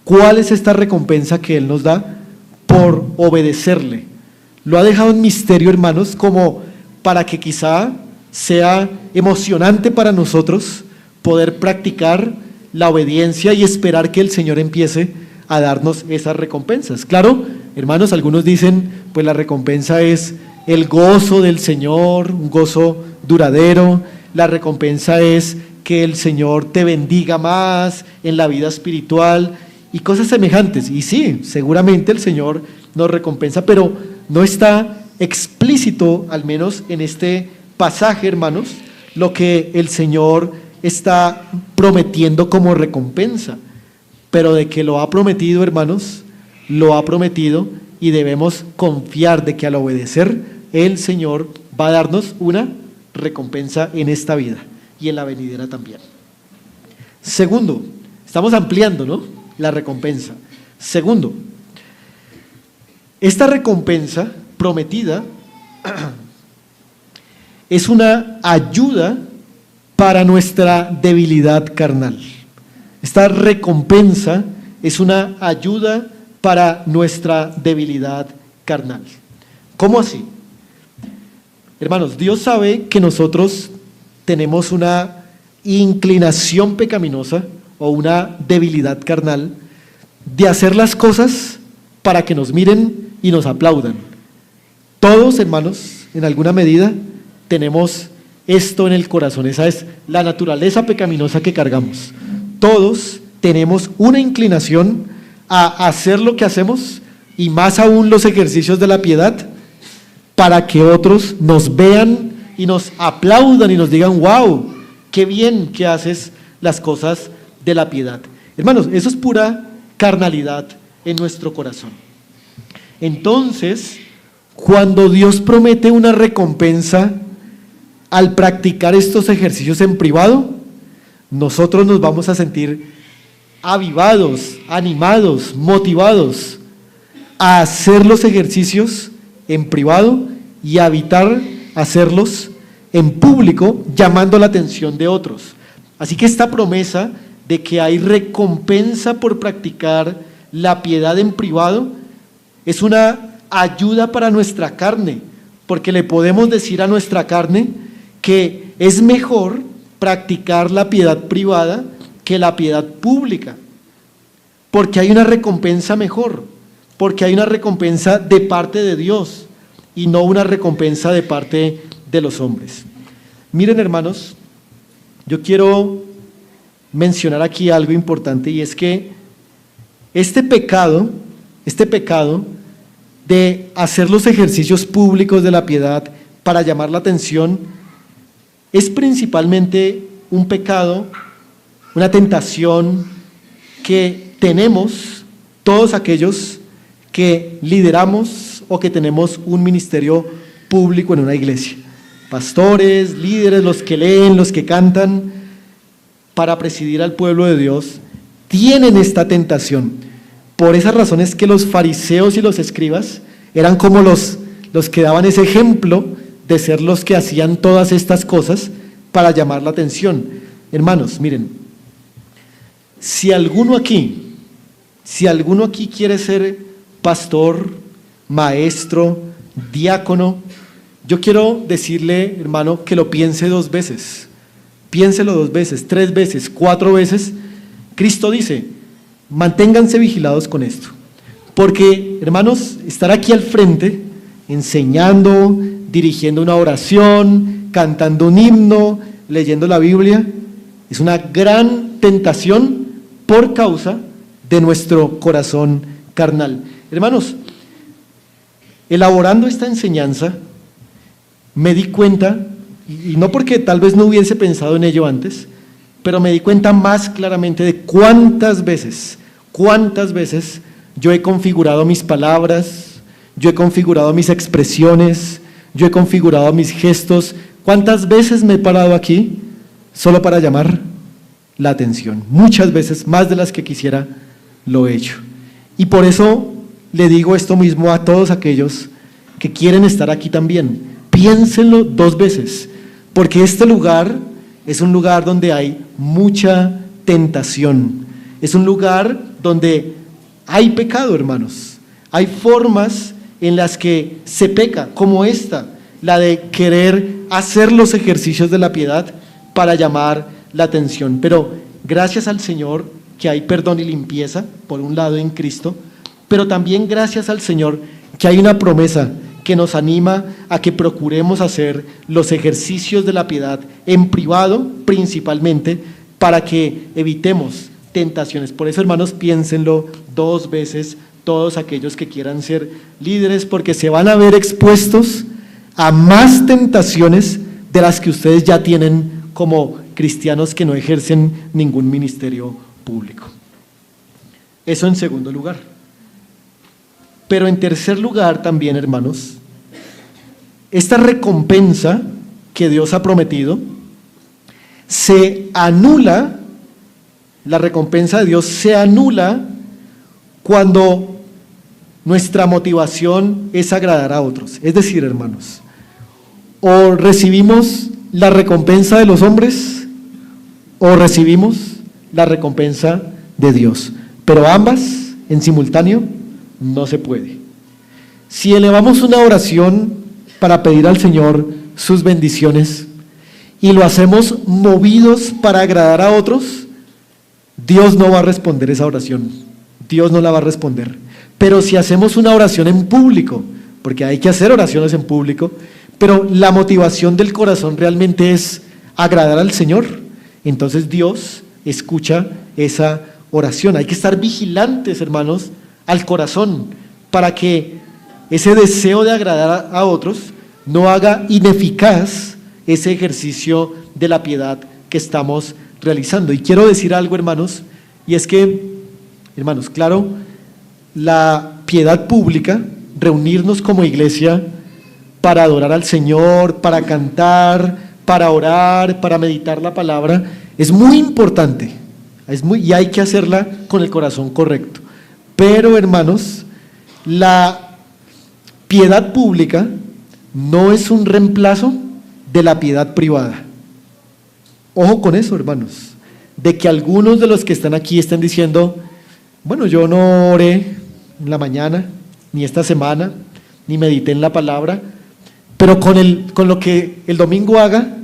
cuál es esta recompensa que Él nos da por obedecerle. Lo ha dejado en misterio, hermanos, como para que quizá sea emocionante para nosotros poder practicar la obediencia y esperar que el Señor empiece a darnos esas recompensas. Claro, hermanos, algunos dicen, pues la recompensa es el gozo del Señor, un gozo duradero. La recompensa es que el Señor te bendiga más en la vida espiritual y cosas semejantes. Y sí, seguramente el Señor nos recompensa, pero no está explícito, al menos en este pasaje, hermanos, lo que el Señor está prometiendo como recompensa. Pero de que lo ha prometido, hermanos, lo ha prometido, y debemos confiar de que al obedecer, el Señor va a darnos una recompensa en esta vida y en la venidera también. Segundo, estamos ampliando, ¿no?, la recompensa. Segundo, esta recompensa prometida es una ayuda para nuestra debilidad carnal. Esta recompensa es una ayuda para nuestra debilidad carnal. ¿Cómo así? Hermanos, Dios sabe que nosotros tenemos una inclinación pecaminosa o una debilidad carnal de hacer las cosas para que nos miren y nos aplaudan. Todos, hermanos, en alguna medida tenemos esto en el corazón. Esa es la naturaleza pecaminosa que cargamos. Todos tenemos una inclinación a hacer lo que hacemos, y más aún los ejercicios de la piedad, para que otros nos vean y nos aplaudan y nos digan, wow, qué bien que haces las cosas de la piedad. Hermanos, eso es pura carnalidad en nuestro corazón. Entonces, cuando Dios promete una recompensa al practicar estos ejercicios en privado, nosotros nos vamos a sentir avivados, animados, motivados a hacer los ejercicios en privado y a evitar hacerlos en público, llamando la atención de otros. Así que esta promesa de que hay recompensa por practicar la piedad en privado es una ayuda para nuestra carne, porque le podemos decir a nuestra carne que es mejor practicar la piedad privada que la piedad pública, porque hay una recompensa mejor, porque hay una recompensa de parte de Dios y no una recompensa de parte de los hombres. Miren, hermanos, yo quiero mencionar aquí algo importante, y es que este pecado de hacer los ejercicios públicos de la piedad para llamar la atención es principalmente un pecado, una tentación que tenemos todos aquellos que lideramos o que tenemos un ministerio público en una iglesia. Pastores, líderes, los que leen, los que cantan para presidir al pueblo de Dios, tienen esta tentación. Por esas razones que los fariseos y los escribas eran como los que daban ese ejemplo de ser los que hacían todas estas cosas para llamar la atención. Hermanos, miren, si alguno aquí quiere ser pastor, maestro, diácono, yo quiero decirle, hermano, que lo piense 2 veces. Piénselo 2 veces, 3 veces, 4 veces. Cristo dice, manténganse vigilados con esto. Porque, hermanos, estar aquí al frente, enseñando, dirigiendo una oración, cantando un himno, leyendo la Biblia, es una gran tentación por causa de nuestro corazón carnal. Hermanos, elaborando esta enseñanza, me di cuenta, y no porque tal vez no hubiese pensado en ello antes, pero me di cuenta más claramente de cuántas veces yo he configurado mis palabras, yo he configurado mis expresiones, yo he configurado mis gestos, cuántas veces me he parado aquí solo para llamar la atención. Muchas veces, más de las que quisiera, lo he hecho. Y por eso le digo esto mismo a todos aquellos que quieren estar aquí también. Piénsenlo 2 veces, porque este lugar es un lugar donde hay mucha tentación, es un lugar donde hay pecado, hermanos. Hay formas en las que se peca, como esta, la de querer hacer los ejercicios de la piedad para llamar la atención. Pero gracias al Señor que hay perdón y limpieza, por un lado en Cristo, pero también gracias al Señor que hay una promesa que nos anima a que procuremos hacer los ejercicios de la piedad en privado, principalmente, para que evitemos tentaciones. Por eso, hermanos, piénsenlo 2 veces todos aquellos que quieran ser líderes, porque se van a ver expuestos a más tentaciones de las que ustedes ya tienen como cristianos que no ejercen ningún ministerio público. Eso en segundo lugar. Pero en tercer lugar también, hermanos, esta recompensa que Dios ha prometido se anula, la recompensa de Dios se anula cuando nuestra motivación es agradar a otros. Es decir, hermanos, o recibimos la recompensa de los hombres o recibimos la recompensa de Dios, pero ambas en simultáneo no se puede. Si elevamos una oración para pedir al Señor sus bendiciones y lo hacemos movidos para agradar a otros, Dios no va a responder esa oración, Dios no la va a responder. Pero si hacemos una oración en público, porque hay que hacer oraciones en público, pero la motivación del corazón realmente es agradar al Señor, entonces Dios escucha esa oración. Hay que estar vigilantes, hermanos, al corazón, para que ese deseo de agradar a otros no haga ineficaz ese ejercicio de la piedad que estamos realizando. Y quiero decir algo, hermanos, y es que, hermanos, claro, la piedad pública, reunirnos como iglesia para adorar al Señor, para cantar, para orar, para meditar la palabra, es muy importante, y hay que hacerla con el corazón correcto. Pero, hermanos, la piedad pública no es un reemplazo de la piedad privada. Ojo con eso, hermanos. de que algunos de los que están aquí estén diciendo, bueno, yo no oré en la mañana, ni esta semana, ni medité en la palabra, pero con lo que el domingo haga,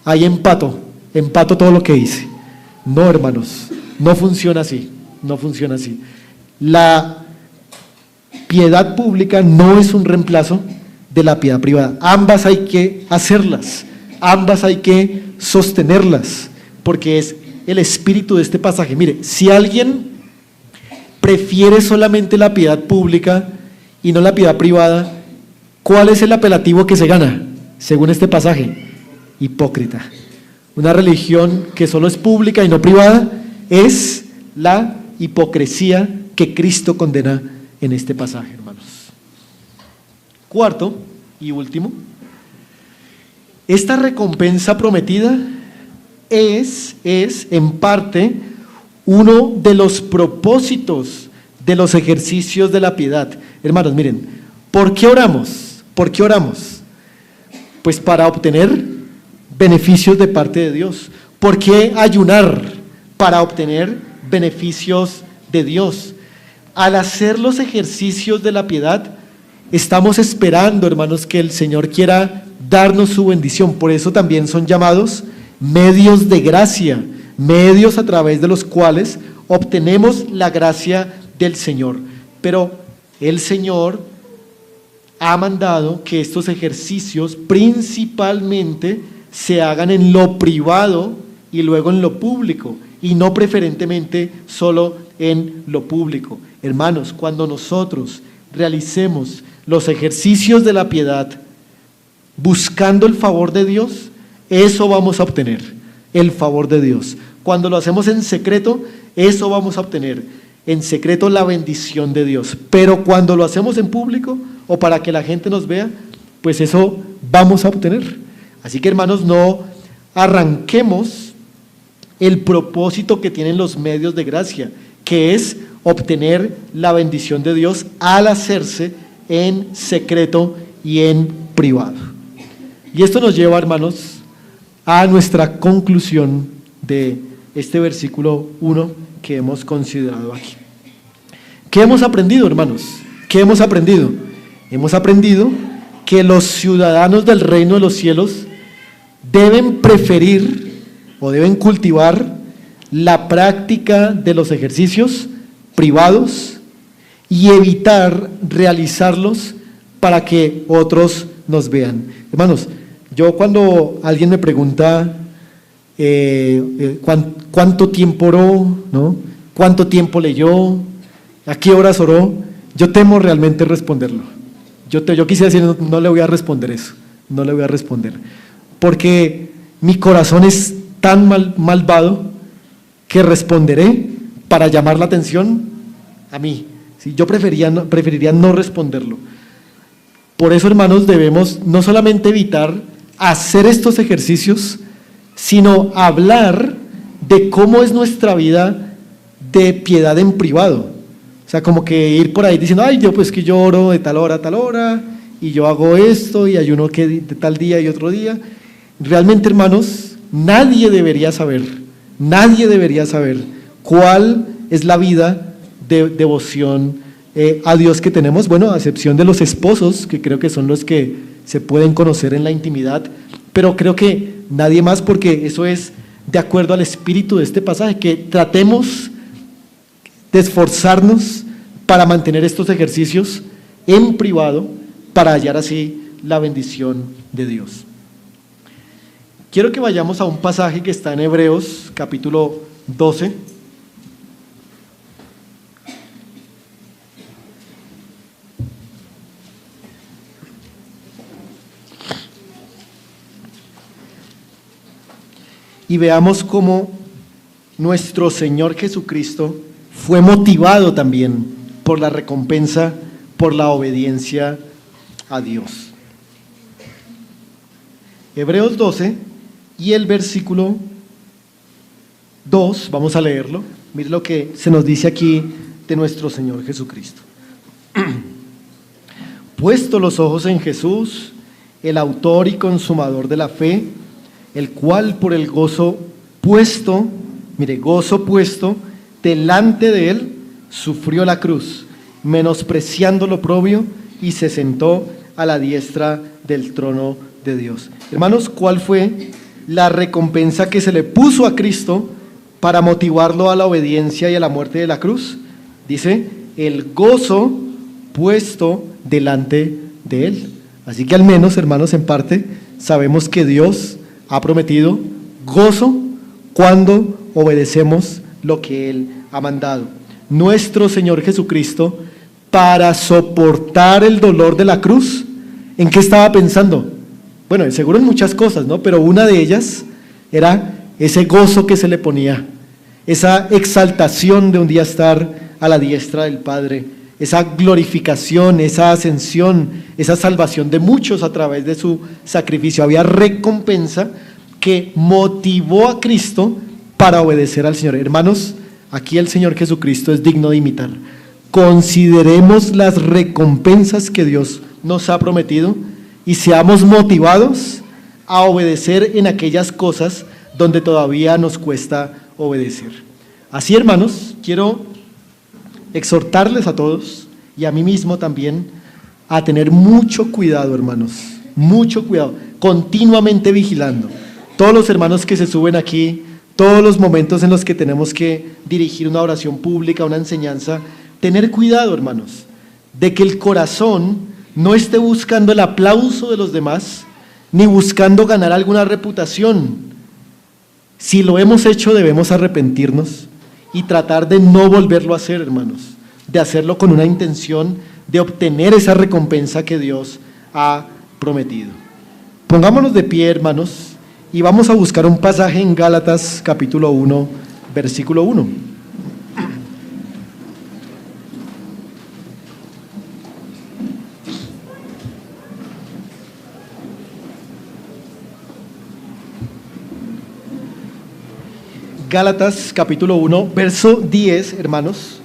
ahí empato todo lo que hice. No, hermanos, no funciona así, no funciona así. La piedad pública no es un reemplazo de la piedad privada. Ambas hay que hacerlas, ambas hay que sostenerlas, porque es el espíritu de este pasaje. Mire, si alguien prefiere solamente la piedad pública y no la piedad privada, ¿cuál es el apelativo que se gana, según este pasaje? Hipócrita. Una religión que solo es pública y no privada es la hipocresía que Cristo condena en este pasaje, hermanos. Cuarto y último, esta recompensa prometida es en parte uno de los propósitos de los ejercicios de la piedad. Hermanos, miren, ¿por qué oramos? ¿Por qué oramos? Pues para obtener beneficios de parte de Dios. ¿Por qué ayunar? Para obtener beneficios de Dios. Al hacer los ejercicios de la piedad, estamos esperando, hermanos, que el Señor quiera darnos su bendición. Por eso también son llamados medios de gracia, medios a través de los cuales obtenemos la gracia del Señor. Pero el Señor ha mandado que estos ejercicios principalmente se hagan en lo privado y luego en lo público, y no preferentemente solo en lo público. Hermanos, cuando nosotros realicemos los ejercicios de la piedad buscando el favor de Dios, eso vamos a obtener, el favor de Dios. Cuando lo hacemos en secreto, eso vamos a obtener, en secreto, la bendición de Dios. Pero cuando lo hacemos en público o para que la gente nos vea, pues eso vamos a obtener. Así que, hermanos, no arranquemos el propósito que tienen los medios de gracia, que es obtener la bendición de Dios al hacerse en secreto y en privado. Y esto nos lleva, hermanos, a nuestra conclusión de este versículo 1 que hemos considerado aquí. ¿Qué hemos aprendido, hermanos? ¿Qué hemos aprendido? Hemos aprendido que los ciudadanos del reino de los cielos deben preferir o deben cultivar la práctica de los ejercicios privados y evitar realizarlos para que otros nos vean. Hermanos, yo cuando alguien me pregunta cuánto tiempo oró, ¿no? ¿Cuánto tiempo leyó? ¿A qué horas oró? Yo temo realmente responderlo. Yo quisiera decir, no le voy a responder eso, no le voy a responder, porque mi corazón es tan malvado que responderé para llamar la atención a mí. ¿Sí? Yo preferiría no responderlo. Por eso, hermanos, debemos no solamente evitar hacer estos ejercicios, sino hablar de cómo es nuestra vida de piedad en privado. O sea, como que ir por ahí diciendo, ay, yo pues que yo oro de tal hora a tal hora, y yo hago esto, y ayuno que de tal día y otro día. Realmente, hermanos, nadie debería saber cuál es la vida de devoción a Dios que tenemos, bueno, a excepción de los esposos, que creo que son los que se pueden conocer en la intimidad, pero creo que nadie más, porque eso es de acuerdo al espíritu de este pasaje, que tratemos de esforzarnos para mantener estos ejercicios en privado, para hallar así la bendición de Dios. Quiero que vayamos a un pasaje que está en Hebreos, capítulo 12. Y veamos cómo nuestro Señor Jesucristo fue motivado también por la recompensa, por la obediencia a Dios. Hebreos 12 y el versículo 2, vamos a leerlo. Mire lo que se nos dice aquí de nuestro Señor Jesucristo. Puesto los ojos en Jesús, el autor y consumador de la fe, el cual por el gozo puesto Mire, gozo puesto delante de él, sufrió la cruz, menospreciando lo oprobio, y se sentó a la diestra del trono de Dios. Hermanos, ¿cuál fue la recompensa que se le puso a Cristo para motivarlo a la obediencia y a la muerte de la cruz? Dice, el gozo puesto delante de él. Así que al menos, hermanos, en parte, sabemos que Dios ha prometido gozo cuando obedecemos lo que Él ha mandado. Nuestro Señor Jesucristo, para soportar el dolor de la cruz, ¿en qué estaba pensando? Bueno, seguro en muchas cosas, ¿no? Pero una de ellas era ese gozo que se le ponía, esa exaltación de un día estar a la diestra del Padre, esa glorificación, esa ascensión, esa salvación de muchos a través de su sacrificio. Había recompensa que motivó a Cristo para obedecer al Señor. Hermanos, aquí el Señor Jesucristo es digno de imitar. Consideremos las recompensas que Dios nos ha prometido y seamos motivados a obedecer en aquellas cosas donde todavía nos cuesta obedecer. Así, hermanos, quiero exhortarles a todos y a mí mismo también a tener mucho cuidado, hermanos, mucho cuidado, continuamente vigilando. Todos los hermanos que se suben aquí, todos los momentos en los que tenemos que dirigir una oración pública, una enseñanza, tener cuidado, hermanos, de que el corazón no esté buscando el aplauso de los demás, ni buscando ganar alguna reputación. Si lo hemos hecho, debemos arrepentirnos y tratar de no volverlo a hacer, hermanos, de hacerlo con una intención de obtener esa recompensa que Dios ha prometido. Pongámonos de pie, hermanos, y vamos a buscar un pasaje en Gálatas capítulo 1, versículo 1. Gálatas capítulo 1, verso 10, hermanos.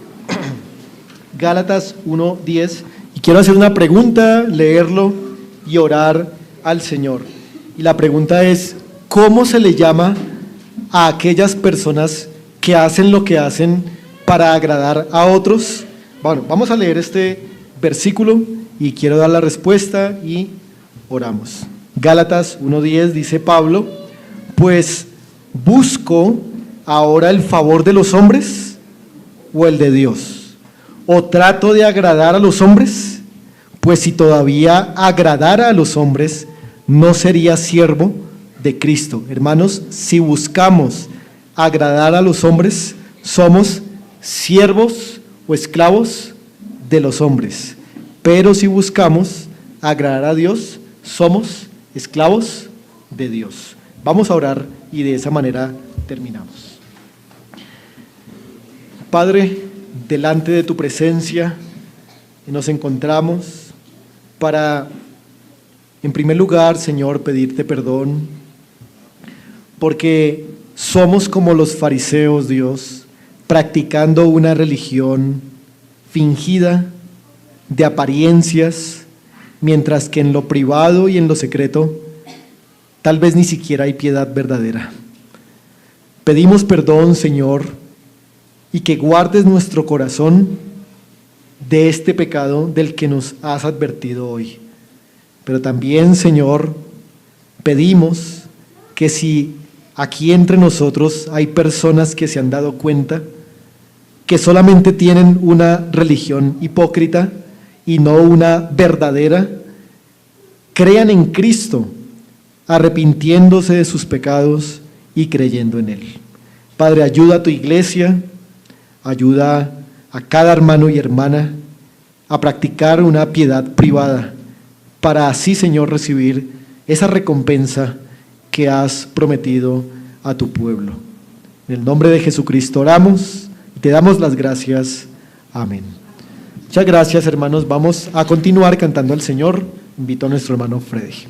Gálatas 1, 10. Y quiero hacer una pregunta, leerlo y orar al Señor. Y la pregunta es, ¿cómo se le llama a aquellas personas que hacen lo que hacen para agradar a otros? Bueno, vamos a leer este versículo y quiero dar la respuesta y oramos. Gálatas 1:10 dice Pablo, pues busco ahora el favor de los hombres o el de Dios, o trato de agradar a los hombres, pues si todavía agradara a los hombres, no sería siervo de Cristo. Hermanos, si buscamos agradar a los hombres, somos siervos o esclavos de los hombres, pero si buscamos agradar a Dios, somos esclavos de Dios. Vamos a orar y de esa manera terminamos. Padre, delante de tu presencia nos encontramos para, en primer lugar, Señor, pedirte perdón, porque somos como los fariseos, Dios, practicando una religión fingida, de apariencias, mientras que en lo privado y en lo secreto, tal vez ni siquiera hay piedad verdadera. Pedimos perdón, Señor, y que guardes nuestro corazón de este pecado del que nos has advertido hoy. Pero también, Señor, pedimos que si aquí entre nosotros hay personas que se han dado cuenta que solamente tienen una religión hipócrita y no una verdadera, crean en Cristo, arrepintiéndose de sus pecados y creyendo en Él. Padre, ayuda a tu iglesia, ayuda a cada hermano y hermana a practicar una piedad privada para así, Señor, recibir esa recompensa que has prometido a tu pueblo. En el nombre de Jesucristo oramos y te damos las gracias. Amén. Muchas gracias, hermanos. Vamos a continuar cantando al Señor. Invito a nuestro hermano Freddy.